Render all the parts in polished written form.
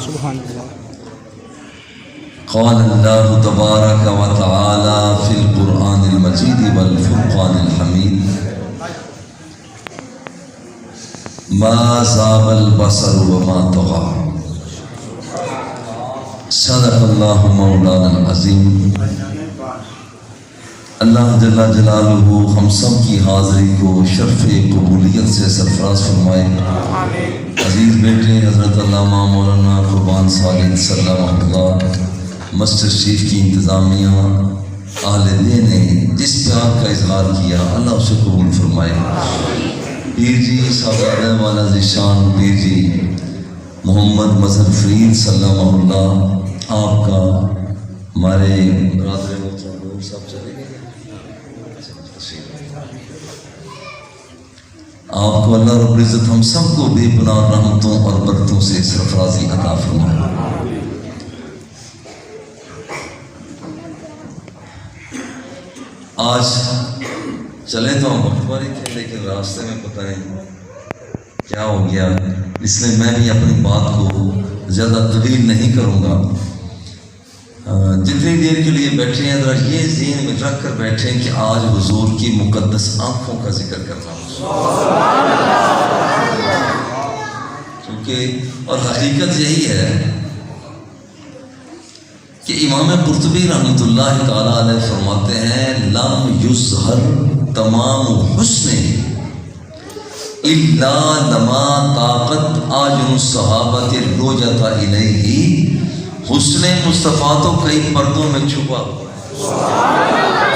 سبحان اللہ۔ قال اللہ تبارک و تعالی فی القرآن المجید والفرقان الحمید ما زاغ البصر وما طغى صدق اللہ مولانا العظیم۔ اللہ جل جلالہ ہم سب کی حاضری کو شرف قبولیت سے سرفراز فرمائے۔ عزیز بیٹے حضرت علامہ مولانا قربان صالح صلی اللہ علیہ وسلم، مسجد شریف کی انتظامیہ، اہل دین نے جس پیار کا اظہار کیا اللہ اسے قبول فرمائے۔ پیر جی صاحبزادہ والا ذیشان پیر جی محمد مظہر فرید صلی اللہ علیہ وسلم، آپ کا ہمارے برادر محترم صاحب چلے گئے، آپ کو اللہ رب العزت ہم سب کو بے پناہ رحمتوں اور برکتوں سے سرفرازی عطا فرمائے۔ آج چلے تو ہم وقت پر ہی تھے، لیکن راستے میں پتہ نہیں کیا ہو گیا، اس لیے میں بھی اپنی بات کو زیادہ طویل نہیں کروں گا۔ جتنی دیر کے لیے بیٹھے ہیں ذرا یہ ذہن میں رکھ کر بیٹھیں کہ آج حضور کی مقدس آنکھوں کا ذکر کرنا ہو، کیونکہ اور حقیقت یہی ہے کہ امام قرطبی رحمۃ اللہ تعالیٰ علیہ فرماتے ہیں لم یظہر تمام حسن الا لما طاقت اعین الصحابۃ الرجعۃ الیہ۔ حسن مصطفیٰ تو کئی پردوں میں چھپا ہوا ہے،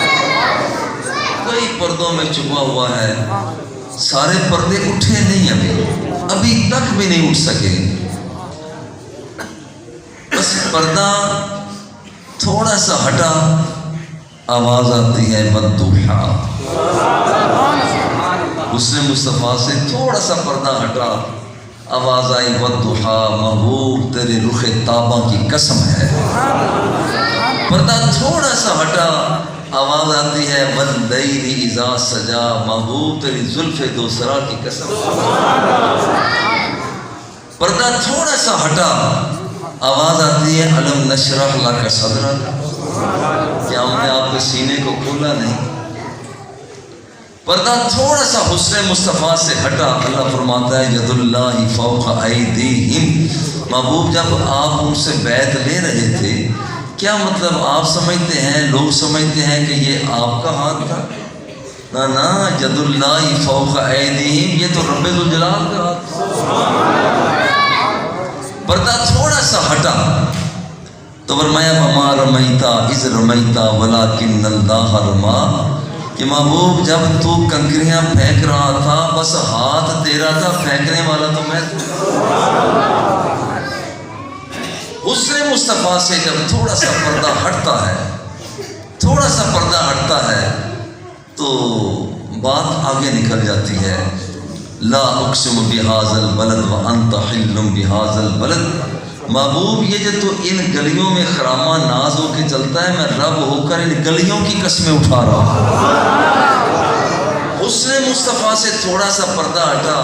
کئی پردوں میں چھپا ہوا ہے، سارے پردے اٹھے نہیں، ابھی تک بھی نہیں اٹھ سکے۔ بس پردہ تھوڑا سا ہٹا، آواز آتی ہے والضحیٰ۔ حسن مصطفیٰ سے تھوڑا سا پردہ ہٹا، آواز آئی والضحیٰ، محبوب تیرے رخ تاباں کی قسم ہے۔ پردہ تھوڑا سا ہٹا، آواز آتی ہے واللیل اذا سجا، محبوب تیری زلف دوسرا کی قسم ہے۔ پردہ تھوڑا سا ہٹا، آواز آتی ہے الم نشرح لک صدرک، کیا ہم نے آپ کے سینے کو کھولا نہیں؟ پردہ تھوڑا سا حسن مصطفیٰ سے ہٹا، اللہ فرماتا ہے ید اللہ فوق ایدیہم۔ محبوب جب آپ ان سے بیعت لے رہے تھے، کیا مطلب آپ سمجھتے ہیں، لوگ سمجھتے ہیں کہ یہ آپ کا ہاتھ تھا؟ نا ید اللہ فوق ایدیہم، یہ تو رب ذوالجلال کا ہاتھ تھا۔ پردہ تھوڑا سا ہٹا تو فرمایا وما رمیتا اذ رمیتا ولکن اللہ رما، کہ محبوب جب تو کنکریاں پھینک رہا تھا بس ہاتھ تیرا تھا، پھینکنے والا تو میں تھا۔ حسن مصطفیٰ سے جب تھوڑا سا پردہ ہٹتا ہے، تھوڑا سا پردہ ہٹتا ہے تو بات آگے نکل جاتی ہے۔ لا اقسم بہذا البلد وانت حل بہذا البلد، محبوب یہ جو تو ان گلیوں میں خرامہ ناز ہو کے چلتا ہے، میں رب ہو کر ان گلیوں کی قسمیں اٹھا رہا ہوں۔ حسن مصطفیٰ سے تھوڑا سا پردہ ہٹا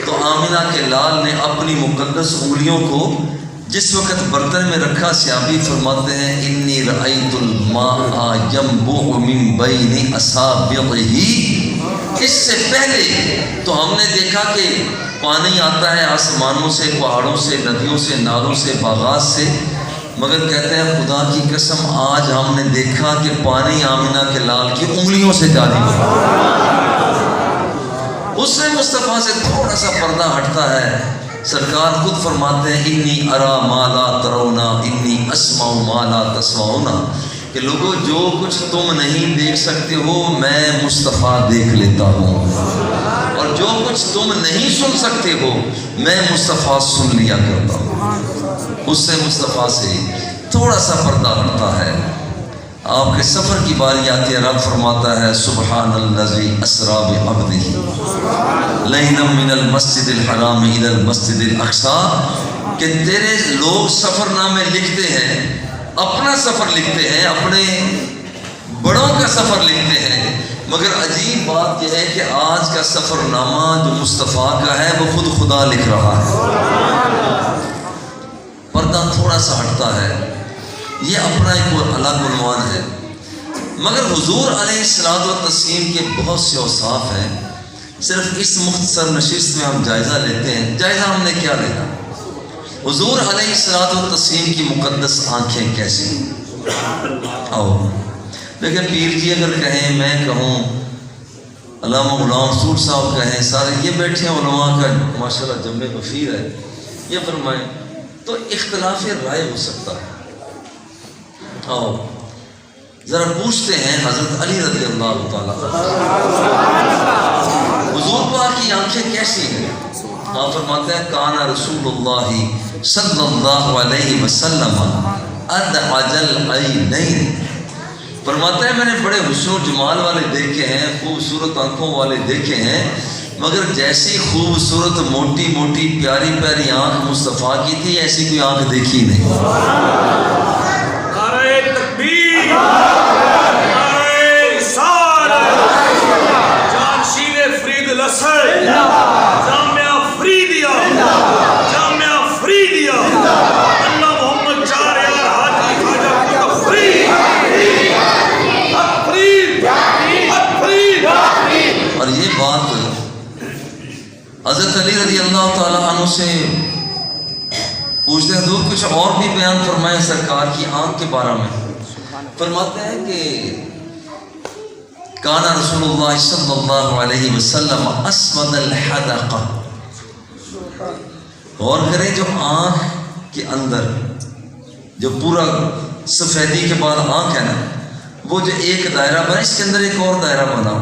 تو آمنہ کے لال نے اپنی مقدس انگلیوں کو جس وقت برتن میں رکھا، سیابی فرماتے ہیں انی رأیت الماء ینبع من بین اصابعہ، اس سے پہلے تو ہم نے دیکھا کہ پانی آتا ہے آسمانوں سے، پہاڑوں سے، ندیوں سے، نالوں سے، باغات سے، مگر کہتے ہیں خدا کی قسم آج ہم نے دیکھا کہ پانی آمنہ کے لال کی انگلیوں سے جاری ہو۔ حسن مصطفیٰ سے تھوڑا سا پردہ ہٹتا ہے، سرکار خود فرماتے ہیں انی ارا ما لا ترون انی اسمع ما لا تسمعون، کہ لوگوں جو کچھ تم نہیں دیکھ سکتے ہو میں مصطفیٰ دیکھ لیتا ہوں، اور جو کچھ تم نہیں سن سکتے ہو میں مصطفیٰ سن لیا کرتا ہوں۔ اس سے مصطفیٰ سے تھوڑا سا پردہ ہٹتا ہے، آپ کے سفر کی باری آتی ہے، رب فرماتا ہے سبحان الذی اسریٰ بعبدہ لیلا من المسجد الحرام الی المسجد الاقصی، کہ تیرے لوگ سفر نامے لکھتے ہیں، اپنا سفر لکھتے ہیں، اپنے بڑوں کا سفر لکھتے ہیں، مگر عجیب بات یہ ہے کہ آج کا سفر نامہ جو مصطفیٰ کا ہے وہ خود خدا لکھ رہا ہے۔ پردہ سا ہٹتا ہے، یہ اپنا ایک الگ عنوان ہے۔ مگر حضور علیہ الصلوۃ والتسلیم کے بہت سے اوصاف ہیں، صرف اس مختصر نشست میں ہم جائزہ لیتے ہیں۔ جائزہ ہم نے کیا لینا؟ حضور علیہ الصلوۃ والتسلیم کی مقدس آنکھیں کیسی ہیں؟ آؤ لیکن پیر جی اگر کہیں، میں کہوں، علامہ غلام سور صاحب کہیں، سارے یہ بیٹھے ہیں علماء کا ماشاءاللہ جمع غفیر ہے، یہ فرمائیں تو اختلاف رائے ہو سکتا ہے۔ آؤ ذرا پوچھتے ہیں حضرت علی رضی اللہ تعالیٰ حضور پاک کی آنکھیں کیسی ہیں؟ آپ فرماتے ہیں کانا رسول اللہ صلی اللہ علیہ وسلم ادعج العینین، فرماتے ہیں میں نے بڑے حسن و جمال والے دیکھے ہیں، خوبصورت آنکھوں والے دیکھے ہیں، مگر جیسی خوبصورت موٹی موٹی پیاری پیاری آنکھ مصطفیٰ کی تھی ایسی کوئی آنکھ دیکھی نہیں۔ نعرہ تکبیر، نعرہ رسالت، جانشین فرید الاسر، جامعہ فریدیہ، جامعہ فریدیہ، اللہ محمد چار یار حاجی خواجہ فرید، اور یہ بات حضرت علی رضی اللہ تعالیٰ عنہ سے پوچھتے ہیں حضور کچھ اور بھی بیان فرمائیں سرکار کی آنکھ کے بارے میں۔ فرماتے ہیں کہ کانا رسول اللہ صلی اللہ علیہ وسلم اسود الحدقہ، غور کریں جو آنکھ کے اندر جو پورا سفیدی کے بعد آنکھ ہے نا، وہ جو ایک دائرہ بنا، اس کے اندر ایک اور دائرہ بنا،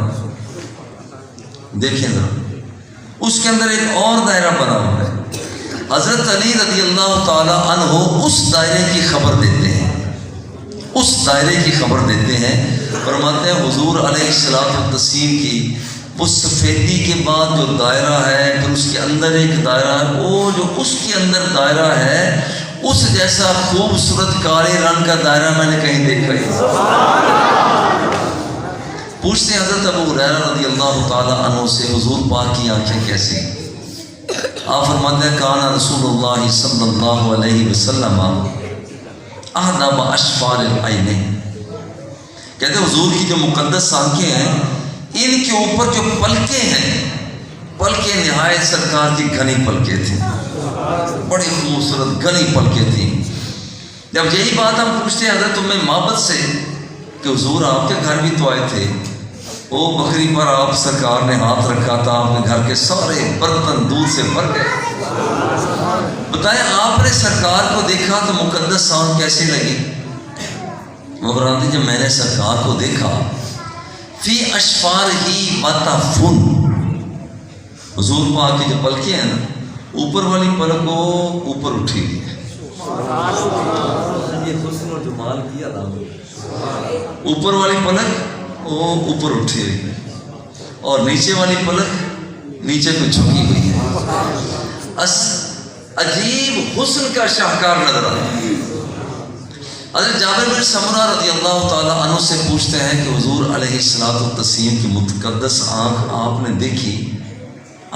دیکھیں ذرا اس کے اندر ایک اور دائرہ بنا ہوا ہے۔ حضرت علی رضی اللہ تعالی عنہ اس دائرے کی خبر دیتے ہیں، اس دائرے کی خبر دیتے ہیں۔ فرماتے ہیں حضور علیہ الصلوۃ والتسلیم کی وہ سفیدی کے بعد جو دائرہ ہے، پھر اس کے اندر ایک دائرہ ہے، وہ جو اس کے اندر دائرہ ہے اس جیسا خوبصورت کالے رنگ کا دائرہ میں نے کہیں دیکھا ہی۔ پوچھتے ہیں حضرت ابو ہریرہ رضی اللہ تعالی عنہ سے حضور پاک کی آنکھیں کیسی؟ آپ فرماتے ہیں کانا رسول اللہ صلی اللہ علیہ وسلم احدب اشفار العینین، کہتے ہیں حضور کی جو مقدس آنکھیں ہیں ان کے اوپر جو پلکیں ہیں، پلکیں نہایت سرکار کی گھنی پلکیں تھیں، بڑی خوبصورت گھنی پلکیں تھیں۔ جب یہی بات ہم پوچھتے ہیں حضرت ام معبد سے کہ حضور آپ کے گھر بھی تو آئے تھے، وہ بکری پر آپ سرکار نے ہاتھ رکھا تھا، آپ نے گھر کے سارے برتن دودھ سے بھر گئے، بتائیں آپ نے سرکار کو دیکھا تو مقدس آنکھ کیسی لگی؟ مبرانتی جب میں نے سرکار کو دیکھا فی اشفار ہی وطفن، حضور پاک کی جو پلکیں ہیں نا، اوپر والی پلک کو اوپر اٹھی ہوئی ہے، یہ حسن و جمال کی علامت، اوپر والی پلک وہ اوپر اٹھی ہوئی ہے اور نیچے والی پلک نیچے پہ جھکی ہوئی ہے، عجیب حسن کا شاہکار نظر آتا ہے۔ حضرت جابر بن سمرہ رضی اللہ تعالیٰ عنہ سے پوچھتے ہیں کہ حضور علیہ الصلوۃ والتسلیم کی مقدس آنکھ آپ نے دیکھی،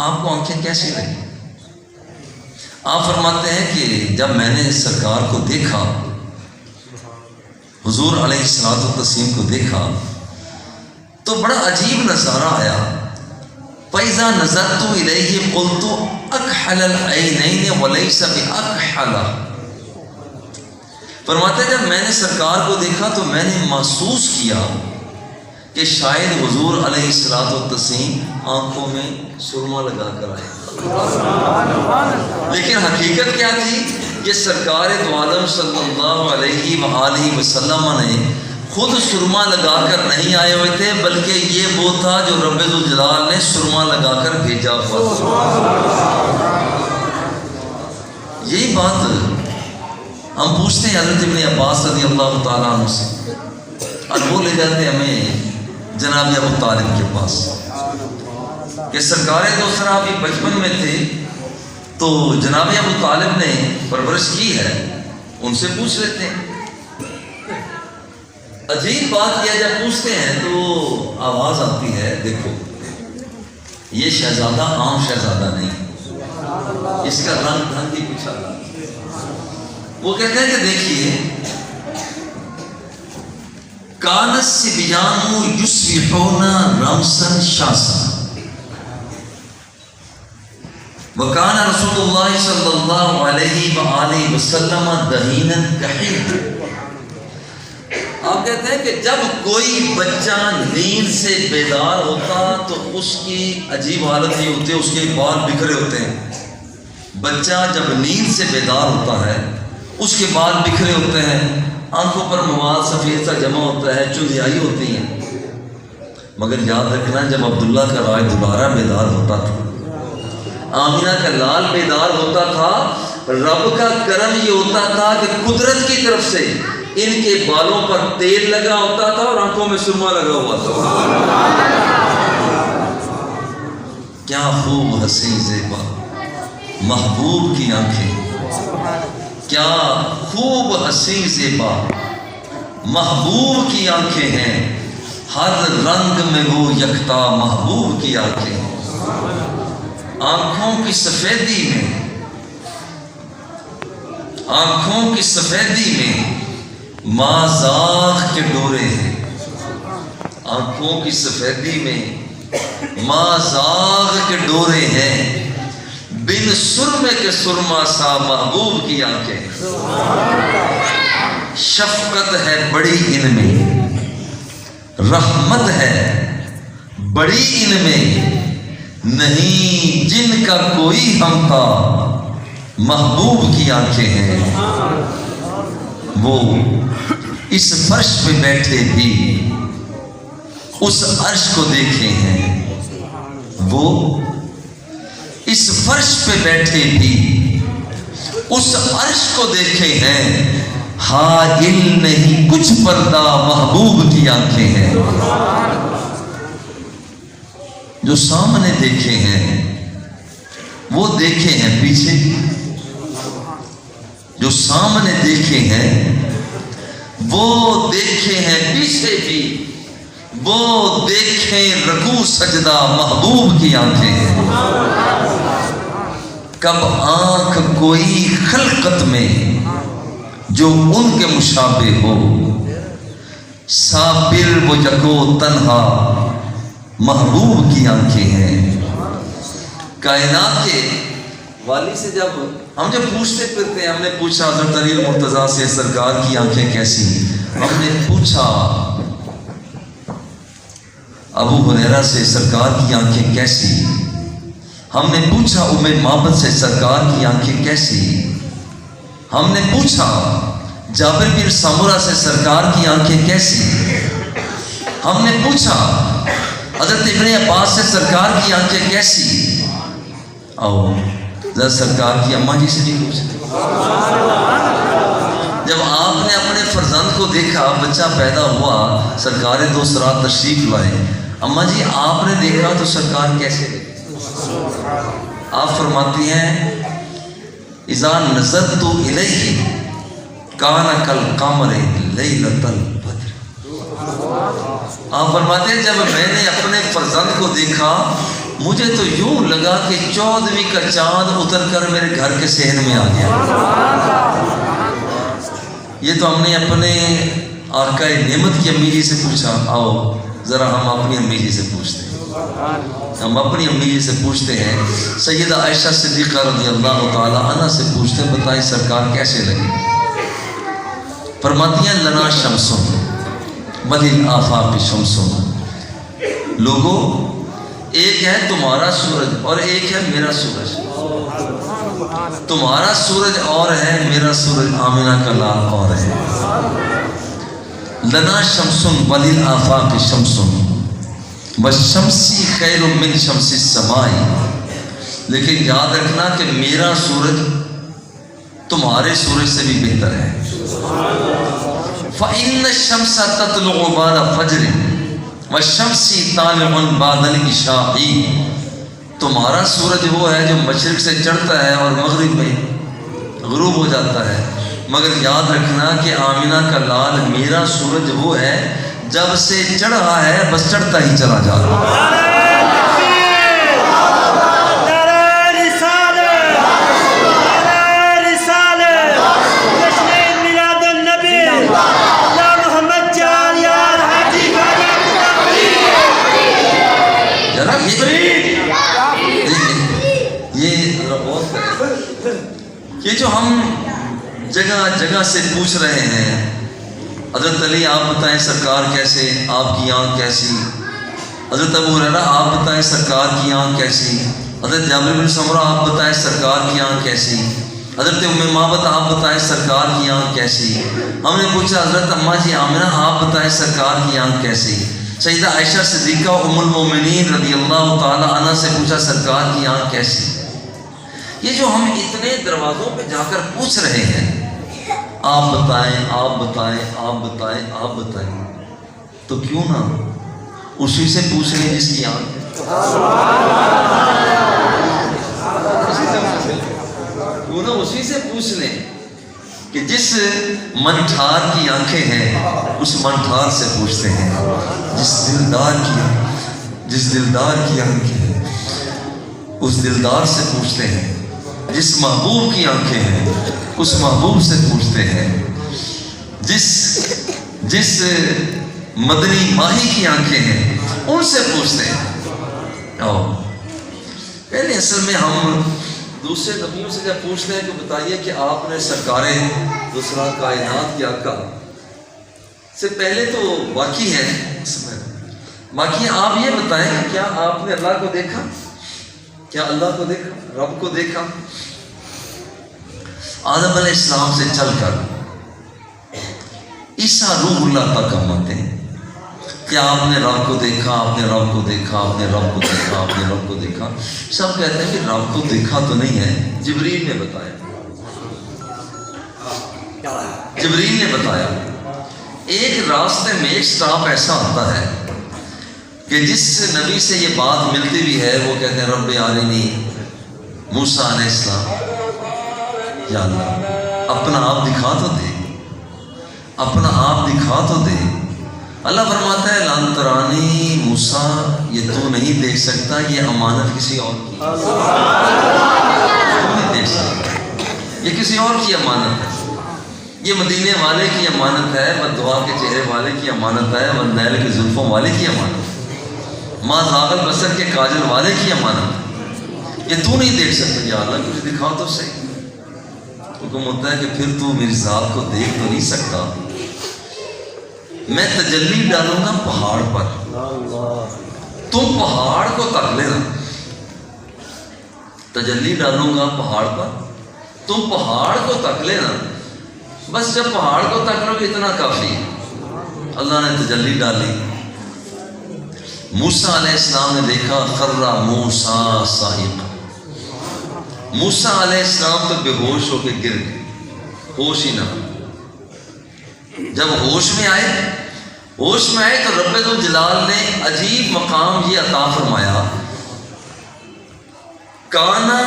آپ کو آنکھیں کیسی لگی؟ آپ فرماتے ہیں کہ جب میں نے سرکار کو دیکھا، حضور علیہ الصلوۃ والتسلیم کو دیکھا تو بڑا عجیب نظارہ آیا۔ فَإِذَا نَظَرْتُ إِلَيْهِ قُلْتُ أَكْحَلَ الْعَيْنَيْنِ وَلَيْسَ بِأَكْحَلَ، فرماتے ہیں جب میں نے سرکار کو دیکھا تو میں نے محسوس کیا کہ شاید حضور علیہ الصلوۃ والتسلیم آنکھوں میں سرما لگا کر آئے، لیکن حقیقت کیا تھی کہ سرکار دو عالم صلی اللہ علیہ وآلہ وسلم نے خود سرما لگا کر نہیں آئے ہوئے تھے، بلکہ یہ وہ تھا جو رب ذوالجلال نے سرما لگا کر بھیجا ہوا تھا۔ یہی بات ہم پوچھتے ہیں حضرت ابن عباس رضی اللہ تعالیٰ عنہ سے، اور وہ لے جاتے ہمیں جناب ابو طالب کے پاس کہ سرکار دو سرا بھی بچپن میں تھے تو جناب ابو طالب نے پرورش کی ہے، ان سے پوچھ لیتے ہیں۔ عجیب بات کیا جب پوچھتے ہیں تو آواز آتی ہے، دیکھو یہ شہزادہ عام شہزادہ نہیں، اس کا رنگ ڈھنگ ہی کچھ الگ، وہ کہتے ہیں کہ دیکھیے کانس سبیان یصبحون رمسا شاسا وکان رسول اللہ صلی اللہ علیہ وآلہ وسلم دہینا کحیلا. آپ کہتے ہیں کہ جب کوئی بچہ نیند سے بیدار ہوتا تو اس کی عجیب حالت یہ ہوتی ہے، اس کے بال بکھرے ہوتے ہیں. بچہ جب نیند سے بیدار ہوتا ہے اس کے بال بکھرے ہوتے ہیں، آنکھوں پر مواد سفید سا جمع ہوتا ہے، چندیائی ہوتی ہیں. مگر یاد رکھنا جب عبداللہ کا رائے دوبارہ بیدار ہوتا تھا، آمینہ کا لال بیدار ہوتا تھا، رب کا کرم یہ ہوتا تھا کہ قدرت کی طرف سے ان کے بالوں پر تیل لگا ہوتا تھا اور آنکھوں میں سرما لگا ہوا تھا. کیا خوب حسین زیبا محبوب کی آنکھیں، کیا خوب حسین زیبا محبوب کی آنکھیں ہیں، ہر رنگ میں وہ یکتا محبوب کی آنکھیں ہیں. آنکھوں کی سفیدی میں، آنکھوں کی سفیدی میں مازاغ کے ڈورے ہیں. آنکھوں کی سفیدی میں مازاغ کے ڈورے ہیں، بن سرمے کے سرما سا محبوب کی آنکھیں. شفقت ہے بڑی ان میں، رحمت ہے بڑی ان میں، نہیں جن کا کوئی ہمتا محبوب کی آنکھیں ہیں. وہ اس فرش پہ بیٹھے بھی اس عرش کو دیکھے ہیں، وہ اس فرش پہ بیٹھے بھی اس عرش کو دیکھے ہیں. حائل نہیں کچھ پردہ محبوب کی آنکھیں ہیں. جو سامنے دیکھے ہیں وہ دیکھے ہیں پیچھے، جو سامنے دیکھے ہیں وہ دیکھے ہیں پیچھے بھی، وہ دیکھیں رکوع سجدہ محبوب کی آنکھیں ہیں. کب آنکھ کوئی خلقت میں جو ان کے مشابہ ہو، صابر وہ یکو تنہا محبوب کی آنکھیں ہیں. کائنات کے والی سے جب ہم پوچھتے پھرتے ہیں، ہم نے پوچھا حضرت علی المرتضیٰ سے سرکار کی آنکھیں کیسی، ہم نے پوچھا ابو ہریرہ سے سرکار کی آنکھیں کیسی، ہم نے پوچھا ام معبد سے سرکار کی آنکھیں کیسی، ہم نے پوچھا جابر بن سمرہ سے سرکار کی آنکھیں کیسی، ہم نے پوچھا حضرت ابن عباس سے سرکار کی آنکھیں کیسی. آؤ ذرا سرکار کی اماں جی سے بھی پوچھتے. جب آپ نے اپنے فرزند کو دیکھا، بچہ پیدا ہوا، سرکار دو سرات تشریف لائے، اماں جی آپ نے دیکھا تو سرکار کیسے دیکھا؟ آپ فرماتی ہیں اذا نظرت الیہ کان کالقمر لیلۃ البدر. آپ فرماتے ہیں جب میں نے اپنے فرزند کو دیکھا مجھے تو یوں لگا کہ 14ویں کا چاند اتر کر میرے گھر کے صحن میں آ گیا. یہ تو ہم نے اپنے آقا نعمت کی امی جی سے پوچھا. آؤ ذرا ہم اپنی امی جی سے پوچھتے ہیں، ہم اپنی امی جی سے پوچھتے ہیں. سیدہ عائشہ صدیقہ رضی اللہ تعالی عنہ سے پوچھتے ہیں بتائیں سرکار کیسے لگے. فرماتی ہیں لنا شمسن وللآفاق شمسن. لوگوں ایک ہے تمہارا سورج اور ایک ہے میرا سورج. تمہارا سورج اور ہے، میرا سورج آمینہ کا لال اور ہے. لنا شمسن وللآفاق شمسن والشمسی خیر من شمس السماء. لیکن یاد رکھنا کہ میرا سورج تمہارے سورج سے بھی بہتر ہے. فَإِنَّ الشَّمْسَ تَطْلُعُ بَعْدَ فَجْرٍ وَالشَّمْسِ طَالِعٌ بَعْدَ الْعِشَاءِ. تمہارا سورج وہ ہے جو مشرق سے چڑھتا ہے اور مغرب میں غروب ہو جاتا ہے. مگر یاد رکھنا کہ آمینہ کا لال میرا سورج وہ ہے جب سے چڑھا ہے بس چڑھتا ہی چلا جا رہا ہے. یہ جو ہم جگہ جگہ سے پوچھ رہے ہیں، حضرت علی آپ بتائیں سرکار کیسے، آپ کی آنکھ کیسی؟ حضرت ابو ہریرہ آپ بتائیں سرکار کی آنکھ کیسی؟ حضرت جابر بن سمرہ آپ بتائیں سرکار کی آنکھ کیسی؟ حضرت ام معبد آپ بتائیں سرکار کی آنکھ کیسی؟ ہم نے پوچھا حضرت اماں جی آمنہ آپ بتائیں سرکار کی آنکھ کیسی؟ سیدہ عائشہ صدیقہ ام المومنین رضی اللہ تعالی عنہ سے پوچھا سرکار کی آنکھ کیسی؟ یہ جو ہم اتنے دروازوں پہ جا کر پوچھ رہے ہیں، آپ بتائیں آپ بتائیں آپ بتائیں آپ بتائیں، تو کیوں نہ اسی سے پوچھ لیں جس کی آنکھ ہے؟ کیوں نہ اسی سے پوچھ لیں کہ جس منٹھار کی آنکھیں ہیں اس منٹھار سے پوچھتے ہیں، جس دلدار کی آنکھیں ہیں اس دلدار سے پوچھتے ہیں، جس محبوب کی آنکھیں ہیں اس محبوب سے پوچھتے ہیں، جس مدنی ماہی کی آنکھیں ہیں ان سے پوچھتے ہیں۔ پہلے اصل میں ہم دوسرے نبیوں سے جب پوچھتے ہیں کہ بتائیے کہ آپ نے سرکار دوسرا کائنات کی آقا سے پہلے تو باقی ہے اس میں، باقی آپ یہ بتائیں کہ کیا آپ نے اللہ کو دیکھا؟ کیا اللہ کو دیکھا؟ رب کو دیکھا؟ آدم علیہ السلام سے چل کر عیسیٰ روح اللہ تک ہم آتے ہیں، کیا آپ نے رب کو دیکھا؟ آپ نے رب کو دیکھا؟ آپ نے رب کو دیکھا؟ آپ نے رب کو دیکھا؟ سب کہتے ہیں کہ رب کو دیکھا تو نہیں ہے، جبریل نے بتایا، جبریل نے بتایا۔ ایک راستے میں ایک سٹاپ ایسا آتا ہے کہ جس نبی سے یہ بات ملتی بھی ہے وہ کہتے ہیں رب ارنی موسیٰ علیہ السلام، یا اللہ اپنا آپ دکھا تو دے، اپنا آپ دکھا تو دے۔ اللہ فرماتا ہے لن ترانی موسیٰ، یہ تو نہیں دیکھ سکتا، یہ امانت کسی اور کی، نہیں دیکھ سکتا، یہ کسی اور کی امانت ہے، یہ مدینے والے کی امانت ہے، بددعا کے چہرے والے کی امانت ہے، والنیل کے زلفوں والے کی امانت ہے، ما ذاق البصر کے کاجل والے کی امانت ہے، یہ تو نہیں دیکھ سکتا، یا اللہ کچھ دکھا تو صحیح۔ حکم ہوتا ہے کہ پھر تو میری ذات کو دیکھ تو نہیں سکتا، میں تجلی ڈالوں گا پہاڑ پر، تم پہاڑ کو تک لینا، تجلی ڈالوں گا پہاڑ پر، تم پہاڑ کو تک لینا، بس جب پہاڑ کو تک لو گے اتنا کافی۔ اللہ نے تجلی ڈالی، موسیٰ علیہ السلام نے دیکھا، خر موسیٰ صاعقہ، موسیٰ علیہ السلام تو بے ہوش ہو کے گر گئے، ہوش ہی نہ۔ جب ہوش میں آئے تو رب ذوالجلال نے عجیب مقام یہ عطا فرمایا، کانا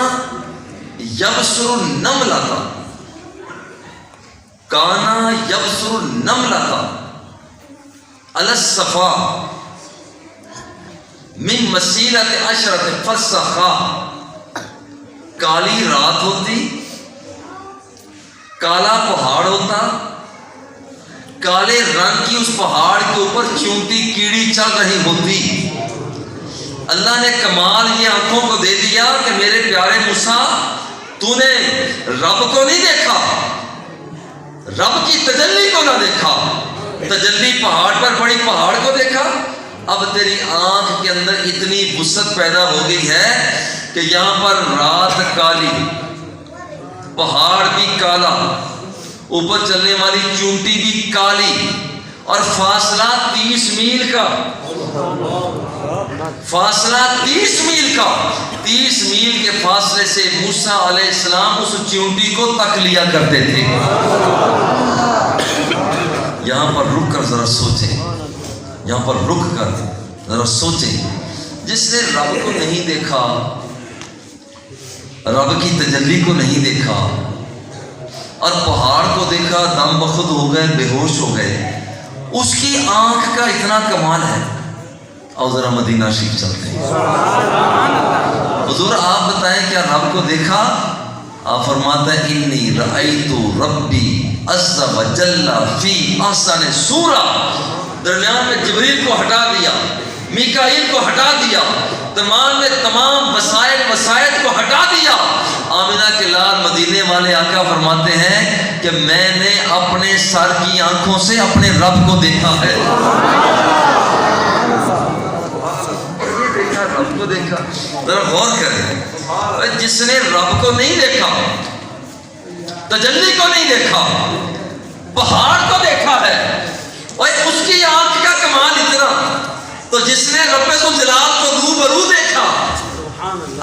یبصر النملۃ، کانا یبصر النملۃ علی الصفا من مسیرۃ عشرۃ فسخا۔ کالی رات ہوتی، کالا پہاڑ ہوتا، کالے رنگ کی اس پہاڑ کے اوپر چونٹی کیڑی چل رہی ہوتی۔ اللہ نے کمال یہ آنکھوں کو دے دیا کہ میرے پیارے موسیٰ تو نے رب کو نہیں دیکھا، رب کی تجلی کو نہ دیکھا، تجلی پہاڑ پر پڑی پہاڑ کو دیکھا۔ اب تیری آنکھ کے اندر اتنی وسعت پیدا ہو گئی ہے کہ یہاں پر رات کالی، پہاڑ بھی کالا، اوپر چلنے والی چونٹی بھی کالی، اور فاصلہ 30 میل کا، فاصلہ 30 میل کا، 30 میل کے فاصلے سے موسیٰ علیہ السلام اس چونٹی کو تک لیا کرتے تھے۔ یہاں پر رک کر ذرا سوچیں، یہاں پر رک کر ذرا سوچیں، جس نے رب کو نہیں دیکھا، رب کی تجلی کو نہیں دیکھا اور پہاڑ کو دیکھا، دم بخود ہو گئے، بے ہوش ہو گئے، اس کی آنکھ کا اتنا کمال ہے۔ اور ذرا مدینہ شریف چلتے ہیں، حضور آپ بتائیں کیا رب کو دیکھا؟ آپ فرماتا ہے انی رأیت ربی عز وجل فی احسن صورہ۔ درمیان میں جبریل کو ہٹا دیا، میکائیل کو ہٹا دیا، تمام وسائل کو ہٹا دیا. آمنہ کے لال مدینے والے آقا فرماتے ہیں کہ میں نے اپنے سر کی آنکھوں سے اپنے رب کو دیکھا ہے. رب کو دیکھا. ذرا غور کریں, جس نے رب کو نہیں دیکھا, تجلی کو نہیں دیکھا, پہاڑ کو دیکھا ہے, اور اس کی آنکھ کا کمال اتنا, تو جس نے رب ذوالجلال کو روبرو دیکھا,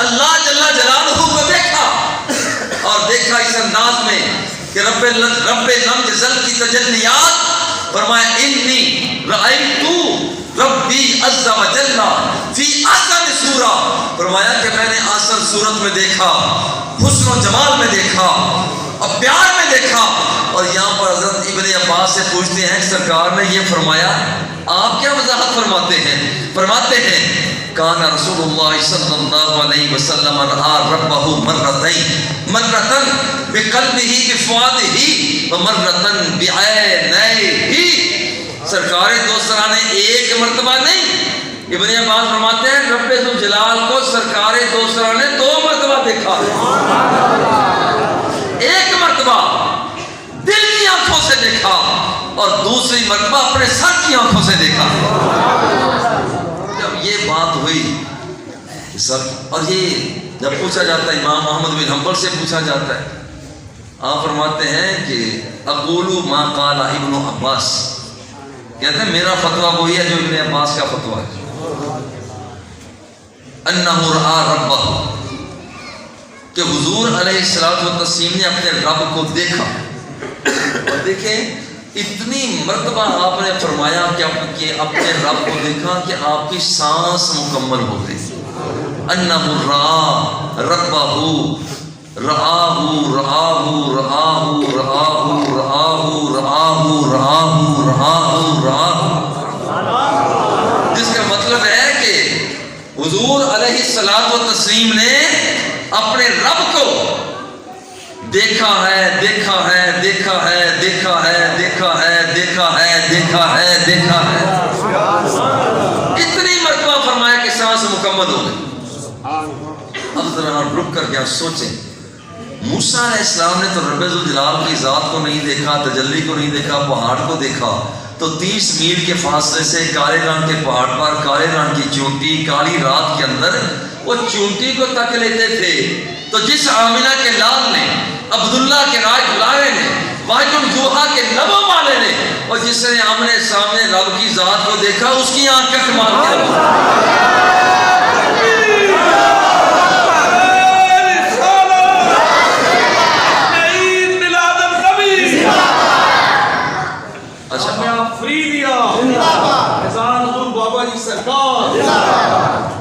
اللہ جل جلالہ کو دیکھا, اور دیکھا اس انداز میں کہ رب لم یزل کی تجلیات, فرمایا انی رأیت ربی عز وجل فی احسن صورہ, فرمایا کہ میں نے احسن صورت میں دیکھا, حسن و جمال میں دیکھا, اور پیار میں دیکھا. اور یہاں پر حضرت ابن عباس سے پوچھتے ہیں سرکار نے یہ فرمایا, آپ کیا وضاحت فرماتے ہیں؟ فرماتے ہیں کان رسول اللہ صلی اللہ علیہ وسلم رأى ربہ مرتن بقلبہ بفؤادہ ومرتن بعینیہ. سرکار دو سرا نے ایک مرتبہ نہیں, ابن عباس فرماتے ہیں رب ذوالجلال کو سرکار دو سرا نے 2 مرتبہ دیکھا. ایک مرتبہ دل کی آنکھوں سے دیکھا, اور دوسری مرتبہ اپنے سر کی آنکھوں سے دیکھا. جب یہ بات ہوئی سر, اور یہ جب پوچھا جاتا ہے امام احمد بن حنبل سے پوچھا جاتا ہے, آپ فرماتے ہیں کہ اقول ما قال ابن عباس, کہتے ہیں میرا فتویٰ وہی ہے جو ابن عباس کا فتویٰ ہے, انہ رأى ربہ, کہ حضور علیہ السلام نے اپنے رب کو دیکھا. اور دیکھیں اتنی مرتبہ آپ نے فرمایا کہ اپنے رب کو دیکھا کہ آپ کی سانس مکمل ہو گئی. انہ رأى ربہ رآہ رآہ رآہ رآہ رآہ رآہ رآہ رآہ رآہ, جس کا مطلب ہے کہ حضور علیہ السلام نے اپنے رب کو دیکھا ہے, دیکھا ہے, دیکھا ہے, دیکھا ہے, دیکھا ہے, دیکھا ہے, دیکھا ہے, دیکھا ہے. اتنی مرتبہ فرمایا کہ سانس مکمل ہو گئی. اب ذرا رک کر کیا سوچیں, موسیٰ علیہ السلام نے تو رب ذوالجلال کی ذات کو نہیں دیکھا, تجلی کو نہیں دیکھا, پہاڑ کو دیکھا, تو 30 میل کے فاصلے سے کالے رنگ کے پہاڑ پر کالے رنگ کی چونٹی, کالی رات کے اندر وہ چونٹی کو تک لیتے تھے. تو جس آمنہ کے لال نے, عبداللہ کے راج دلارے نے, واحد الجوہا کے لبوں والے نے, اور جس نے آمنے سامنے رب کی ذات کو دیکھا, اس کی آنکھ کا کمال کیا.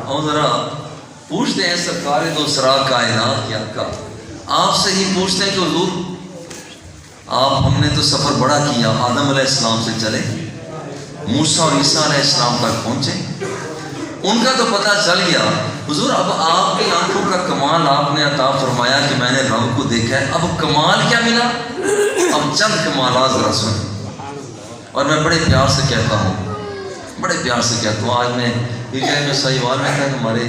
اور ذرا پوچھتے ہیں سرکار دو سرا کائنات کے آقا, آپ سے ہی پوچھتے ہیں کہ حضور آپ, ہم نے تو سفر بڑا کیا, آدم علیہ السلام سے چلے, موسیٰ اور عیسیٰ علیہ السلام تک پہنچے, ان کا تو پتہ چل گیا. حضور اب آپ کی آنکھوں کا کمال آپ نے عطا فرمایا کہ میں نے رب کو دیکھا ہے, اب کمال کیا ملا؟ اب چند کمالات ذرا سنیں. اور میں بڑے پیار سے کہتا ہوں, بڑے پیار سے کہتا ہوں, آج میں PGI میں سہیوال میں تھا, ہمارے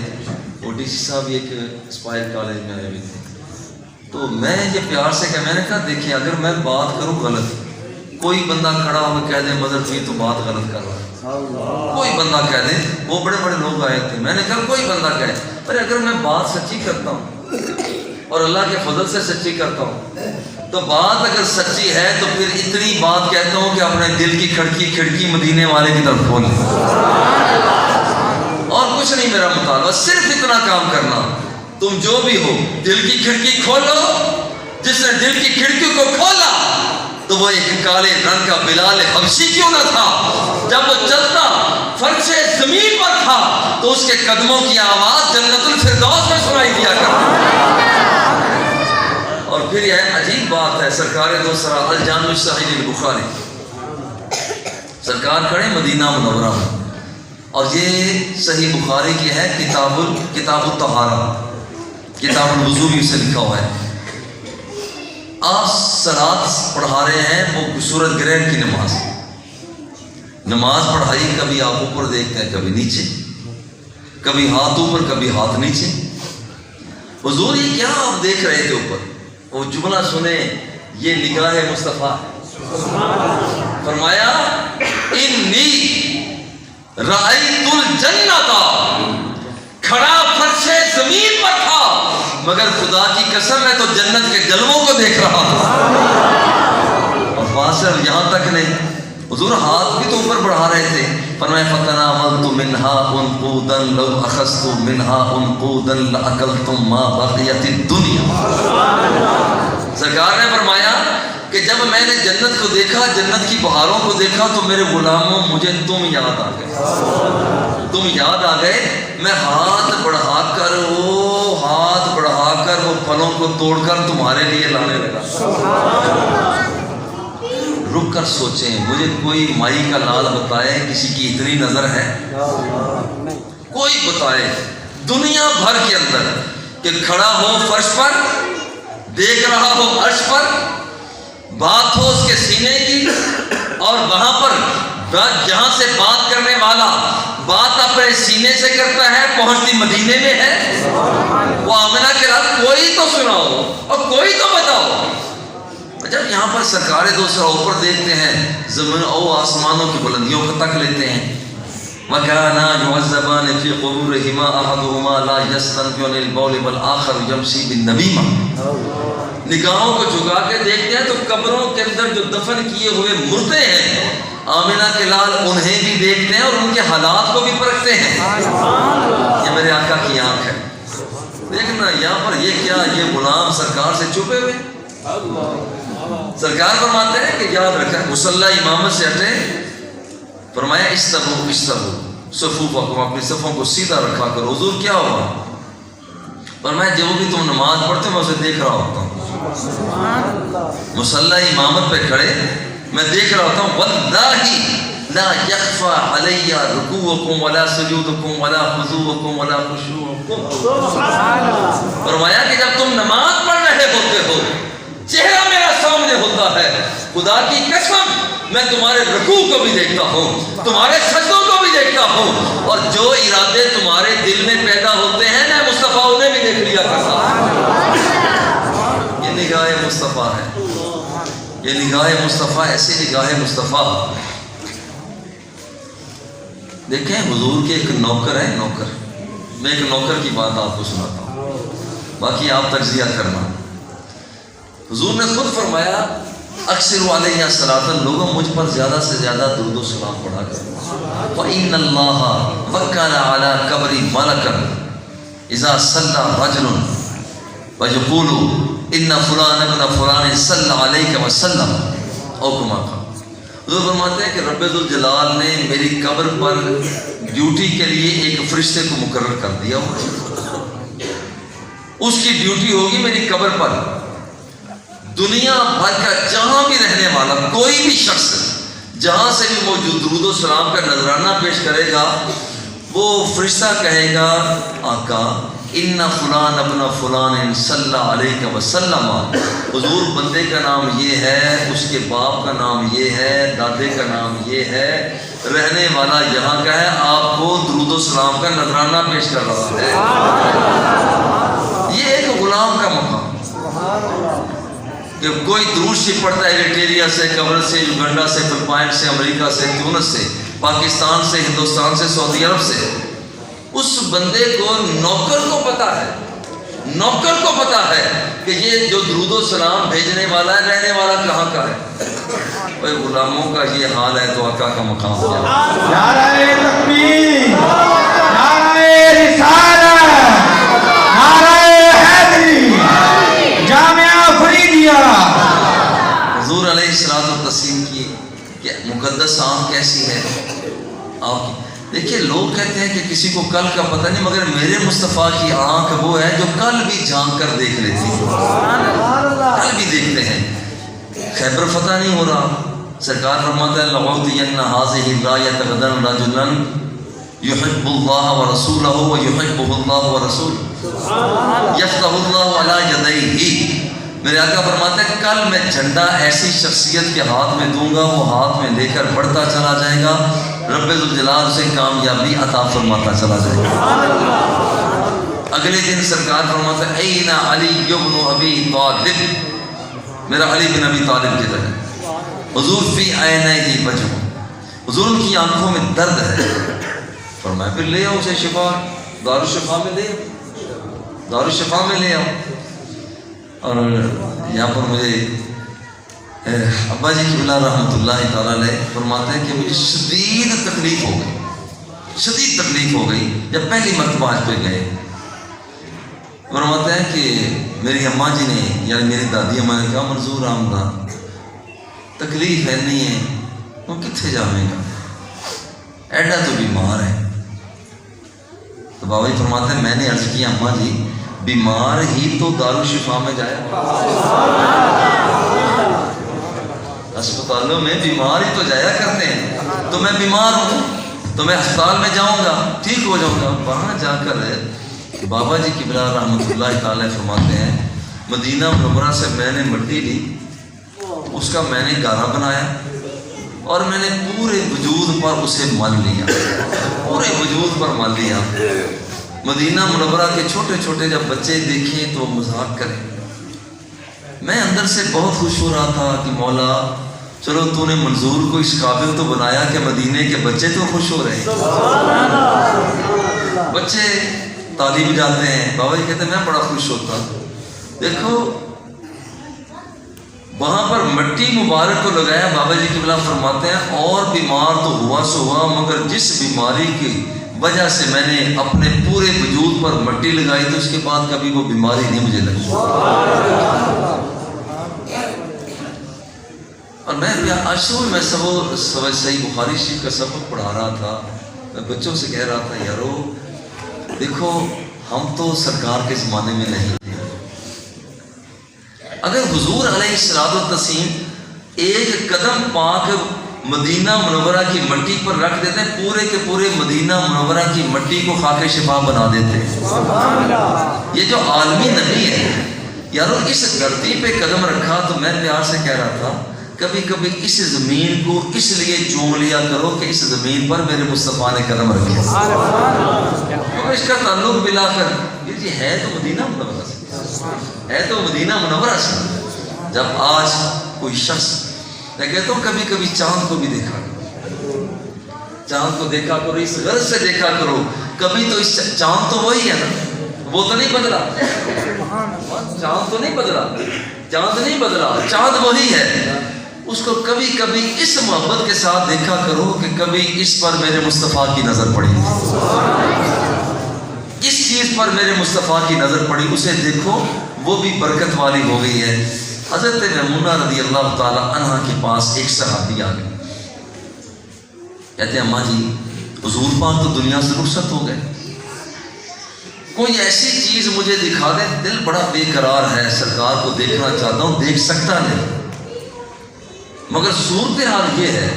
ODC صاحب ایک اسپائر کالج میں آئے ہوئے تھے, تو میں یہ پیار سے کہا, میں نے کہا دیکھیں اگر میں بات کروں غلط, کوئی بندہ کھڑا ہو کہہ دے مدر پیر تو بات غلط کر رہا ہے, کوئی بندہ کہہ دے, وہ بڑے بڑے لوگ آئے تھے, میں نے کہا کوئی بندہ کہے, پر اگر میں بات سچی کرتا ہوں اور اللہ کے فضل سے سچی کرتا ہوں, تو بات اگر سچی ہے تو پھر اتنی بات کہتا ہوں کہ اپنے دل کی کھڑکی مدینے والے کی طرف کھول لیں, اور کچھ نہیں میرا مطالبہ, صرف اتنا کام کرنا, تم جو بھی ہو دل کی کھڑکی کھولو. جس نے دل کی کھڑکی کو کھولا تو وہ ایک کالے رنگ کا بلال حبشی کیوں نہ تھا, جب وہ چلتا فرش زمین پر تھا تو اس کے قدموں کی آواز جنت الفردوس میں سنائی دیا کرتی. اور پھر یہ عجیب بات ہے, سرکار دو سرا الجامع الصحیح البخاری, سرکار کھڑے مدینہ منورہ میں, اور یہ صحیح بخاری کی ہے کتاب الطہارہ, کتاب الوضو بھی اسے لکھا ہوا ہے. آپ صلاۃ پڑھا رہے ہیں, وہ سورج گرہن کی نماز پڑھائی, کبھی آپ اوپر دیکھتے ہیں کبھی نیچے, کبھی ہاتھ اوپر کبھی ہاتھ نیچے. حضور یہ کیا آپ دیکھ رہے تھے اوپر؟ وہ جملہ سنیں، یہ نگاہ مصطفیٰ ہے. فرمایا انی رأیت الجنت، کھڑا فرش زمین پر تھا مگر خدا کی قسم میں تو جنت کے جلووں کو دیکھ رہا تھا. اور واصل یہاں تک نہیں، حضور ہاتھ بھی تو اوپر بڑھا رہے تھے. فرمایا فتناولت منها انقودا لو اخذت منها انقودا لاكلتم ما بقيت الدنيا. سرکار نے فرمایا کہ جب میں نے جنت کو دیکھا، جنت کی بہاروں کو دیکھا تو میرے غلاموں مجھے تم یاد آ گئے، تم یاد آ گئے. میں ہاتھ بڑھا کر وہ پھلوں کو توڑ کر تمہارے لیے لانے لگا. رک کر سوچیں، مجھے کوئی مائی کا لال بتائے کسی کی اتنی نظر ہے؟ کوئی بتائے دنیا بھر کے اندر کہ کھڑا ہو فرش پر، دیکھ رہا ہو عرش پر، بات ہو اس کے سینے کی، اور وہاں پر جہاں سے بات کرنے والا بات اپنے سینے سے کرتا ہے، پہنچتی مدینے میں ہے. وہ آمنہ کے رات کوئی تو سناؤ اور کوئی تو بتاؤ. جب یہاں پر سرکار دوسرا اوپر دیکھتے ہیں، زمین او آسمانوں کی بلندیوں کو تک لیتے ہیں. وَكَانَا يُعَذَّبَانِ فِي قُبُورِهِمَا أَحَدُهُمَا لَا يَسْتَنْكِرُ عَنِ الْبَوْلِ وَالْآخَرُ يَمْشِي بِالنَّمِيمَةِ. نگاہوں کو جھکا کے دیکھتے ہیں تو قبروں کے اندر جو دفن کیے ہوئے مردے ہیں، آمنہ کے لال انہیں بھی دیکھتے ہیں اور ان کے حالات کو بھی پرکھتے ہیں. یہ میرے آقا کی آنکھ ہے. دیکھنا یہاں پر یہ کیا، یہ غلام سرکار سے چھپے ہوئے. سرکار فرماتے ہیں کہ یاد رکھیں، مصلی امامت سے ہٹے. فرمایا استووا صفوفکم، اپنی صفوں کو سیدھا رکھا کرو. حضور کیا ہوا؟ فرمایا جو بھی تم نماز پڑھتے میں اسے دیکھ رہا ہوتا ہوں. مصلی امامت پہ کھڑے میں دیکھ رہا ہوتا ہوں. واللہ لا یخفى علی رکوعکم ولا سجودکم ولا خضوعکم ولا خشوعکم. فرمایا کہ جب تم نماز پڑھ رہے ہوتے ہو، چہرہ میرا سامنے ہوتا ہے، خدا کی قسم میں تمہارے رکوع کو بھی دیکھتا ہوں، تمہارے سجدوں کو بھی دیکھتا ہوں، اور جو ارادے تمہارے دل میں پیدا ہوتے ہیں میں مصطفیٰ انہیں بھی دیکھ لیا کرتا ہوں. یہ نگاہ مصطفیٰ ہے، یہ نگاہ مصطفیٰ، ایسی نگاہ مصطفیٰ. دیکھیں حضور کے ایک نوکر ہے، نوکر. میں ایک نوکر کی بات آپ کو سناتا ہوں، باقی آپ تجزیہ کرنا. حضور نے خود فرمایا اکثر علیہ الصلاۃ، لوگوں مجھ پر زیادہ سے زیادہ درود و سلام پڑھا کرو. وَإِنَّ اللَّهَ وَكَّلَ عَلَى قَبْرِ مَلَكًا إِذَا صَلَّى رَجُلٌ وَيَقُولُ إِنَّ فُلَانَ ابْنَ فُلَانٍ صَلَّى عَلَيْكَ وَسَلَّمَ أَوْ كَمَا قَالَ. حضور فرماتے ہیں کہ رب ذوالجلال نے میری قبر پر ڈیوٹی کے لیے ایک فرشتے کو مقرر کر دیا. اس کی ڈیوٹی ہوگی میری قبر پر. دنیا بھر کا جہاں بھی رہنے والا کوئی بھی شخص جہاں سے بھی موجود درود و سلام کا نذرانہ پیش کرے گا، وہ فرشتہ کہے گا آقا ان فلان ابن فلان صلی علیہ وسلم. حضور بندے کا نام یہ ہے، اس کے باپ کا نام یہ ہے، دادے کا نام یہ ہے، رہنے والا یہاں کا ہے، آپ کو درود و سلام کا نذرانہ پیش کر رہا ہے. یہ ایک غلام کا مقام کہ کوئی درود شریف پڑھتا ہے ایریٹریا سے، قبر سے، یوگنڈا سے، فلپائن سے، امریکہ سے، تیونس سے، پاکستان سے، ہندوستان سے، سعودی عرب سے. اس بندے کو نوکر کو پتا ہے، نوکر کو پتا ہے کہ یہ جو درود و سلام بھیجنے والا ہے رہنے والا کہاں کا ہے. بھائی غلاموں کا یہ حال ہے تو آقا کا مقام کیا ہے؟ نعرہ تکبیر، نعرہ رسالت، نعرہ حیدری، جامعہ فریدیہ. حضور علیہ الصلوۃ والتسلیم کی مقدس آنکھ کیسی ہے آپ کی. دیکھیے لوگ کہتے ہیں کہ کسی کو کل کا پتہ نہیں، مگر میرے مصطفیٰ کی آنکھ وہ ہے جو کل بھی جھانک کر دیکھ لیتی ہے، کل بھی دیکھتے ہیں. خیبر فتح نہیں ہو رہا، سرکار فرماتا ہے لَأُعْطِيَنَّ هَٰذِهِ الرَّايَةَ غَدًا رَجُلًا يُحِبُّ اللَّهَ وَرَسُولَهُ وَيُحِبُّهُ اللَّهُ وَرَسُولُهُ يَفْتَحُ اللَّهُ عَلَىٰ يَدَيْهِ. میرے آقا فرماتے ہیں کل میں جھنڈا ایسی شخصیت کے ہاتھ میں دوں گا، وہ ہاتھ میں لے کر بڑھتا چلا جائے گا رب ذوالجلال سے کامیابی عطا فرماتا چلا جائے. اگلے دن سرکار فرماتا ہے این علی بن ابی طالب، میرا علی بن ابی طالب کی طرح. حضور فی عینیہ وجع، حضور کی آنکھوں میں درد ہے. فرمایا پھر لے آؤ اسے شفا، دارالشفا میں لے آؤ، دارالشفا میں لے آؤ. اور یہاں پر مجھے ابا جی قبلہ رحمۃ اللہ تعالیٰ علیہ فرماتے ہیں کہ مجھے شدید تکلیف ہو گئی، شدید تکلیف ہو گئی جب پہلی مرتبہ آج پہ گئے. فرماتے ہیں کہ میری اماں جی نے یعنی میری دادی اماں نے کہا منظور آمدہ تکلیف ہے نہیں ہے وہ کتنے جاویں گا، ایڈا تو بیمار ہے. تو بابا جی فرماتے ہیں میں نے عرض کیا اماں جی بیمار ہی تو دارالشفا میں جایا، اسپتالوں میں بیمار ہی تو جایا کرتے ہیں. تو میں بیمار ہوں تو میں ہسپتال میں جاؤں گا، ٹھیک ہو جاؤں گا. وہاں جا کر بابا جی قبلہ رحمۃ اللہ تعالیٰ فرماتے ہیں مدینہ منورہ سے میں نے مٹی لی، اس کا میں نے گارا بنایا اور میں نے پورے وجود پر اسے مل لیا، پورے وجود پر مل لیا. مدینہ منورہ کے چھوٹے چھوٹے جب بچے دیکھیں تو مذاق کریں. میں اندر سے بہت خوش ہو رہا تھا کہ مولا چلو تو نے منظور کو اس قابل تو بنایا کہ مدینے کے بچے تو خوش ہو رہے ہیں. بچے تعلیم جاتے ہیں، بابا جی کہتے ہیں میں بڑا خوش ہوتا. دیکھو وہاں پر مٹی مبارک کو لگایا. بابا جی قبلہ فرماتے ہیں اور بیمار تو ہوا سو ہوا، مگر جس بیماری کی وجہ سے میں نے اپنے پورے وجود پر مٹی لگائی تو اس کے بعد کبھی وہ بیماری نہیں مجھے لگی. اور میں اشو میں صحیح بخاری شریف کا سبق پڑھا رہا تھا. میں بچوں سے کہہ رہا تھا یارو دیکھو ہم تو سرکار کے زمانے میں نہیں تھے. اگر حضور علیہ الصلوۃ والتسلیم ایک قدم پاک مدینہ منورہ کی مٹی پر رکھ دیتے ہیں پورے کے پورے مدینہ منورہ کی مٹی کو خاک شفا بنا دیتے. یہ جو عالمی نبی ہے یارو اس دھرتی پہ قدم رکھا تو میں پیار سے کہہ رہا تھا کبھی کبھی اس زمین کو اس لیے چوم لیا کرو کہ اس زمین پر میرے مصطفیٰ نے قدم رکھے. تو اس کا تعلق بلا کر یہ ہے تو مدینہ منورہ سے، ہے تو مدینہ منورہ سے. جب آج کوئی شخص میں کہتا ہوں کبھی کبھی چاند کو بھی دیکھا کرو، چاند کو دیکھا کرو، اس غرض سے دیکھا کرو کبھی تو اس چاند تو وہی ہے نا، وہ تو نہیں بدلا، چاند تو نہیں بدلا، چاند نہیں بدلا، چاند وہی ہے. اس کو کبھی کبھی اس محبت کے ساتھ دیکھا کرو کہ کبھی اس پر میرے مصطفیٰ کی نظر پڑی، اس چیز پر میرے مصطفیٰ کی نظر پڑی، اسے دیکھو وہ بھی برکت والی ہو گئی ہے. حضرت میمونہ رضی اللہ تعالی عنہ کے پاس ایک صحابی آ گئے. کہتے ہیں اماں جی حضور پاک تو دنیا سے رخصت ہو گئے، کوئی ایسی چیز مجھے دکھا دیں، دل بڑا بے قرار ہے، سرکار کو دیکھنا چاہتا ہوں دیکھ سکتا نہیں، مگر صورتحال یہ ہے،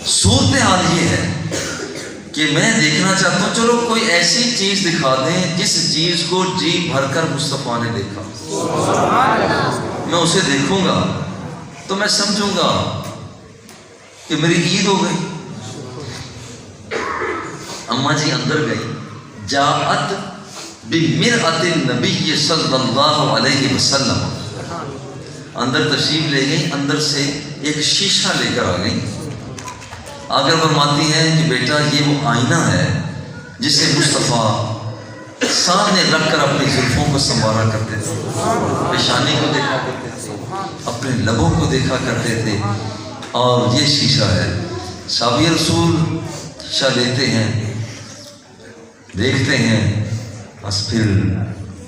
صورتحال یہ ہے کہ میں دیکھنا چاہتا ہوں، چلو کوئی ایسی چیز دکھا دیں جس چیز کو جی بھر کر مصطفیٰ نے دیکھا. میں اسے دیکھوں گا تو میں سمجھوں گا کہ میری عید ہو گئی. اماں جی اندر گئی، جاءت بمرأۃ النبی صلی اللہ علیہ وسلم، اندر تشریف لے گئی، اندر سے ایک شیشہ لے کر آ گئی. آگر فرماتی ہیں کہ بیٹا یہ وہ آئینہ ہے جسے مصطفیٰ سامنے رکھ کر اپنی زلفوں کو سنوارا کرتے تھے، پیشانی کو دیکھا کرتے تھے، اپنے لبوں کو دیکھا کرتے تھے. اور یہ شیشہ ہے. صحابی رسول شیشہ لیتے ہیں، دیکھتے ہیں، بس پھر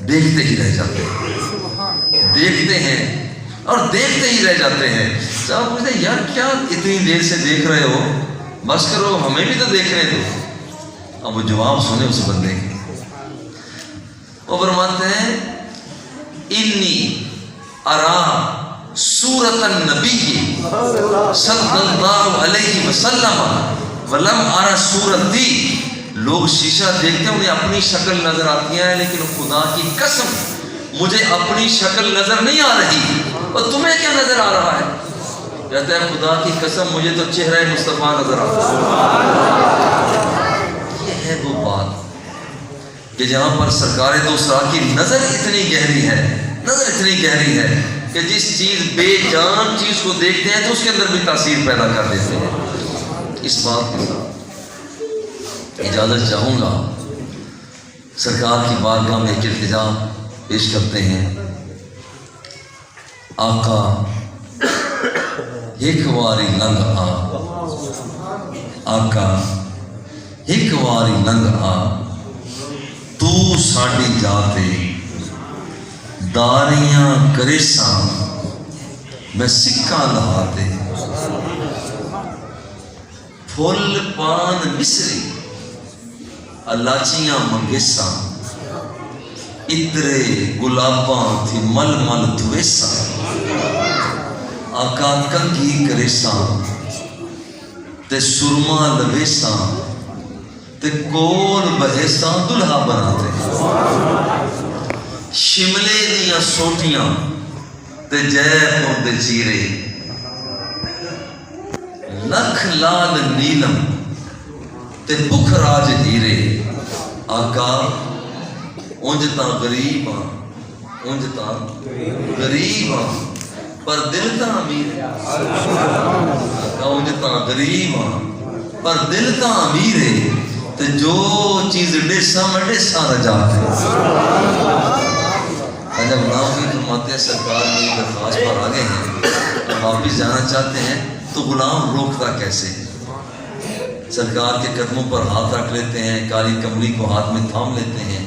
دیکھتے ہی رہ جاتے ہیں، دیکھتے ہیں اور دیکھتے ہی رہ جاتے ہیں. صاحب پوچھتے ہیں یار کیا اتنی دیر سے دیکھ رہے ہو، بس کرو ہمیں بھی تو دیکھنے دو. اب وہ جواب سنے اس بندے کے، وہ فرماتے ہیں انی ارا صورت النبی صلی اللہ علیہ وسلم ولم ارا صورتی. لوگ شیشہ دیکھتے ہیں انہیں اپنی شکل نظر آتی ہے، لیکن خدا کی قسم مجھے اپنی شکل نظر نہیں آ رہی. اور تمہیں کیا نظر آ رہا ہے؟ کہتا ہے خدا کی قسم مجھے تو چہرہ مصطفیٰ نظر آتا ہے۔ یہ ہے وہ بات کہ جہاں پر سرکار دوسرا کی نظر اتنی گہری ہے کہ جس چیز بے جان چیز کو دیکھتے ہیں تو اس کے اندر بھی تاثیر پیدا کر دیتے ہیں۔ اس بات کے ساتھ اجازت چاہوں گا، سرکار کی بارگاہ میں ایک التجا پیش کرتے ہیں۔ آقا ایک واری لنگ آ، آقا ایک واری لنگ آ، تو ساڈی جاتے داریاں کریساں میں سکہ لہاتے، پھول پان مصری الاچیاں منگیساں، اترے گلاباں تھی مل مل دھویساں، آقا کنگھی کریساں تے سرما لویساں تے کول بہیساں دلہا بناتے، شملے دیاں سوٹیاں تے جے پور دے چیرے، لکھ لال نیلم تے بکھ راج ہیرے، آقا اونج تاں غریب ہاں، اونج تاں غریب ہاں پر دل تاں امیر، آقا اونج تاں غریب ہاں پر دل تاں امیر ہے، تے جو چیز ڈیسا میں ڈیسا رجاتے۔ جب غلام بھی فرماتے ہیں سرکار میری درخواست پر آگے ہیں، واپس جانا چاہتے ہیں تو غلام روکتا کیسے؟ سرکار کے قدموں پر ہاتھ رکھ لیتے ہیں، کالی کملی کو ہاتھ میں تھام لیتے ہیں،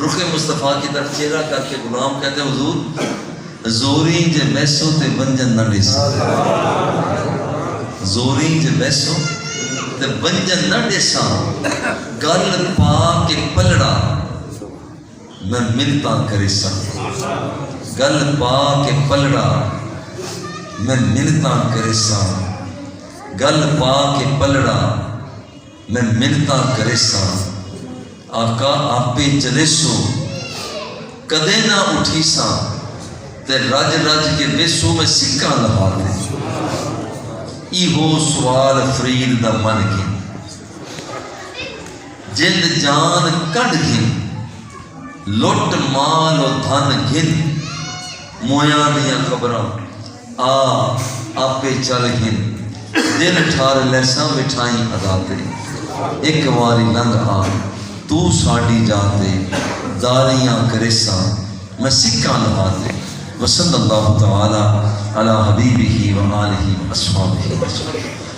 رخ مصطفیٰ کی طرف چہرہ کر کے غلام کہتے ہیں حضور زوری جے بیسو تے بنجن نہ ڈیسا، زوری جے بیسو تے بنجن نہ ڈیسا، گل پا کے پلڑا میں منتاں کریساں، گل پا کے پلڑا میں منتاں کریساں، گل پا کے پلڑا میں منتاں کریساں، آقا آپے چلے سو کدے نہ اٹھی ساں تے رج رج کے بیسو میں سکہ لہا دے، ایہو سوال فرید دا من گھن، جند جان کڈ گھن، لٹ مال و دھن گھن، مویاں دیاں خبراں آ آپے چل گھن، دل ٹھار لیساں مٹھائیں عذابے، ایک واری لنگ آ تو ساڈی جاتے داریاں کریساں میں سکہ لہاتے۔ وصلی اللہ تعالی علی حبیبہ و آلہ و اصحابہ۔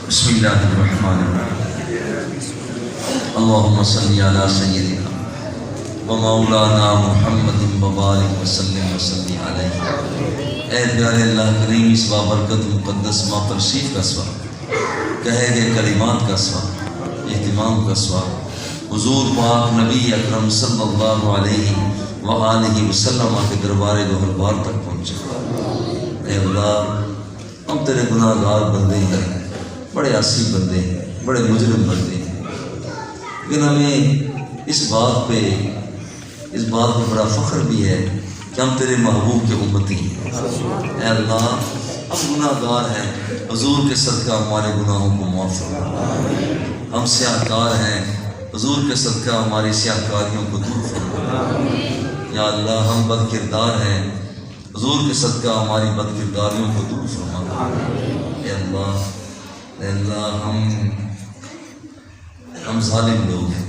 بسم اللہ الرحمن الرحیم، اللہم صلی علی سیدنا و مولانا محمد مبارک وسلم وسلم علیہ۔ اے پیارے اللہ کریم، اس بابرکت مقدس ماہ تشریف کا سواب، کہے گئے کلمات کا سواب، اہتمام کا سواب حضور پاک نبی اکرم صلی اللہ علیہ وآلہ وسلم کے دربار گوہر بار تک پہنچے۔ اے اللہ، ہم تیرے گناہ گار بندے ہیں، بڑے عاصی بندے ہیں، بڑے مجرم بندے ہیں، لیکن ہمیں اس بات پہ بڑا فخر بھی ہے کہ ہم تیرے محبوب کے امتی ہیں۔ اے اللہ، ہم گناہ گار ہیں، حضور کے صدقہ ہمارے گناہوں کو معاف فرما، ہم سیاہ کار ہیں، حضور کے صدقہ ہماری سیاہ کاریوں کو دور فرما۔ یا اللہ، ہم بد کردار ہیں، حضور کے صدقہ ہماری بد کرداریوں کو دور فرما۔ اے اللہ، ہم ظالم لوگ ہیں،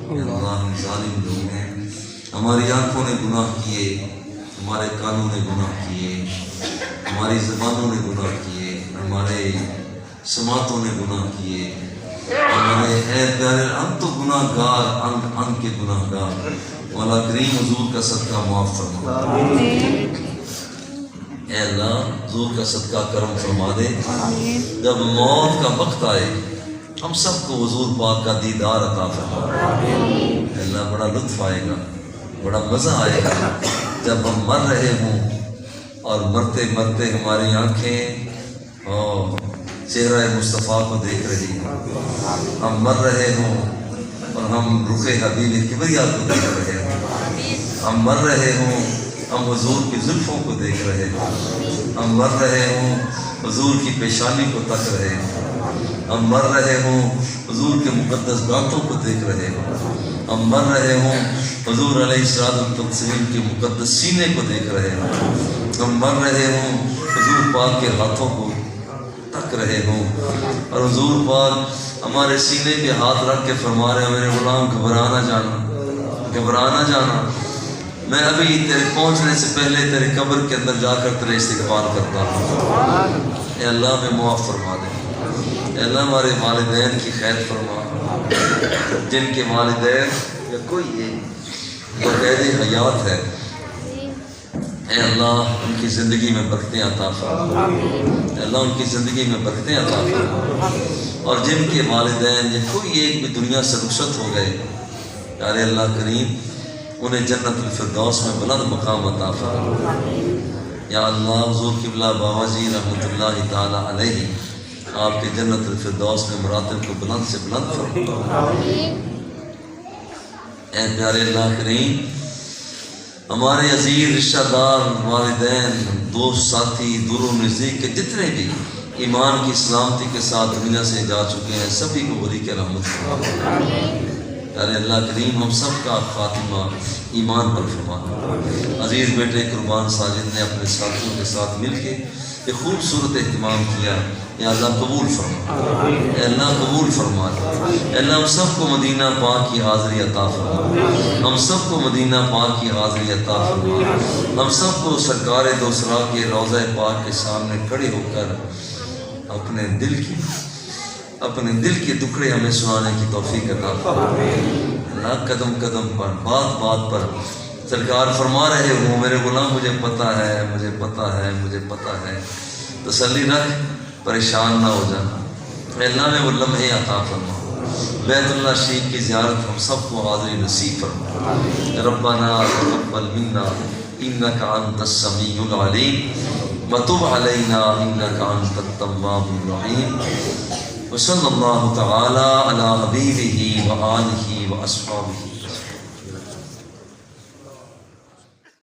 اے اللہ ہم ظالم لوگ ہیں، ہماری آنکھوں نے گناہ کیے، ہمارے کانوں نے گناہ کیے، ہماری زبانوں نے گناہ کیے، ہمارے سماعتوں نے گناہ کیے، ہمارے اے پیارے ہم تو گناہ گار ان کے گناہ گار، مولا کریم حضور کا صدقہ معاف فرما۔ اے اللہ، حضور کا صدقہ کرم فرما دے، جب موت کا وقت آئے ہم سب کو حضور پاک کا دیدار عطا فرما۔ اے اللہ، بڑا لطف آئے گا، بڑا مزہ آئے گا جب ہم مر رہے ہوں اور مرتے مرتے ہماری آنکھیں چہرہ مصطفیٰ کو دیکھ رہی ہیں، ہم مر رہے ہوں اور ہم رخ حبیب کبریا کو دیکھ رہے ہوں، ہم مر رہے ہوں ہم حضور کی زلفوں کو دیکھ رہے ہوں، ہم مر رہے ہوں حضور کی پیشانی کو تک رہے ہوں، ہم مر رہے ہوں حضور کے مقدس دانتوں کو دیکھ رہے ہوں، ہم مر رہے ہوں حضور علیہ السلام کے مقدس سینے کو دیکھ رہے ہوں، ہم مر رہے ہوں حضور پاک کے ہاتھوں کو تک رہے ہوں، اور حضور پاک ہمارے سینے پہ ہاتھ رکھ کے فرما رہے ہیں میرے غلام گھبرا نہ جانا، گھبرا نہ جانا، میں ابھی تیرے پہنچنے سے پہلے تیرے قبر کے اندر جا کر تیرے استقبال کرتا ہوں۔ اے اللہ میں معاف فرما دے، اے اللہ ہمارے والدین کی خیر فرما، جن کے والدین یا کوئی ایک جو قید حیات ہے، اے اللہ ان کی زندگی میں برکتیں عطا فرما، اے اللہ ان کی زندگی میں برکتیں عطا فرما، اور جن کے والدین یا کوئی ایک بھی دنیا سے رخصت ہو گئے، یا اللہ کریم انہیں جنت الفردوس میں بلند مقام عطا فرما۔ یا اللہ حضور قبلہ بابا جی رحمۃ اللہ تعالی علیہ آپ کے جنت الفردوس میں مراتب کو بلند سے بلند فرما۔ اے پیارے اللہ کریم ہمارے عزیز رشتہ دار، والدین، دوست، ساتھی، دور و نزدیک کے جتنے بھی ایمان کی سلامتی کے ساتھ دنیا سے جا چکے ہیں، سبھی کو بری کے رحمت فرما۔ پیارے اللہ کریم ہم سب کا خاتمہ ایمان پر فرما۔ عزیز بیٹے قربان ساجد نے اپنے ساتھیوں کے ساتھ مل کے ایک خوبصورت اہتمام کیا، یا اللہ قبول فرما، اے اللہ قبول فرما، اے اللہ ہم سب کو مدینہ پاک کی حاضری عطا فرما، ہم سب کو مدینہ پاک کی حاضری عطا فرما، ہم سب کو سرکار دوسرا کے روضہ پاک کے سامنے کھڑے ہو کر اپنے دل کے دکھڑے ہمیں سنانے کی توفیق عطا فرما۔ اللہ قدم قدم پر، بات بات پر سرکار فرما رہے ہوں میرے غلام مجھے پتہ ہے، مجھے پتہ ہے، مجھے پتہ ہے، تسلی رکھ، پریشان نہ ہو جانا۔ اے اللہ میں وہ لمحے عطا فرما، بیت اللہ شریف کی زیارت ہم سب کو حاضری نصیب فرما۔ ربنا تقبل منا انک انت السمیع العلیم وتب علینا انک انت التواب الرحیم، وصلی اللہ تعالی علی حبیبہ وآلہ واصحابہ۔